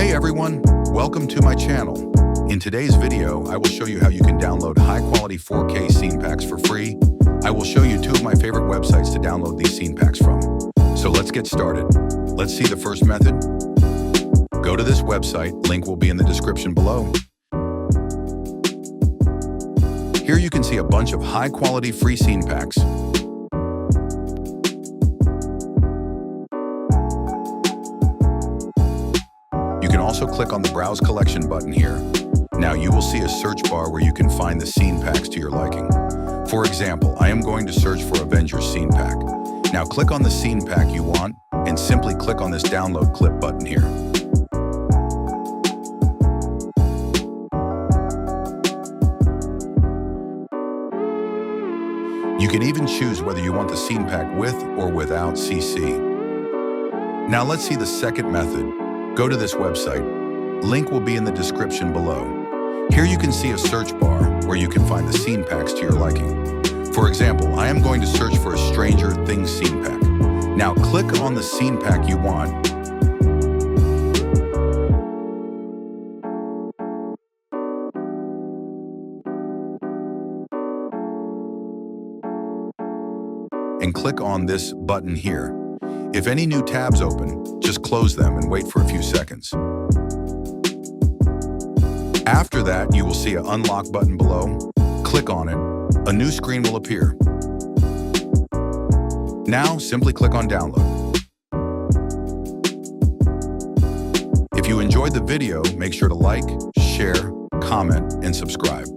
Hey everyone, welcome to my channel. In today's video, I will show you how you can download high-quality 4K scene packs for free. I will show you two of my favorite websites to download these scene packs from. So let's get started. Let's see the first method. Go to this website, link will be in the description below. Here you can see a bunch of high-quality free scene packs. You can also click on the Browse Collection button here. Now you will see a search bar where you can find the scene packs to your liking. For example, I am going to search for Avengers scene pack. Now click on the scene pack you want and simply click on this download clip button here. You can even choose whether you want the scene pack with or without CC. Now let's see the second method. Go to this website. Link will be in the description below. Here you can see a search bar where you can find the scene packs to your liking. For example, I am going to search for a Stranger Things scene pack. Now click on the scene pack you want. And click on this button here. If any new tabs open, just close them and wait for a few seconds. After that, you will see an unlock button below. Click on it. A new screen will appear. Now, simply click on download. If you enjoyed the video, make sure to like, share, comment, and subscribe.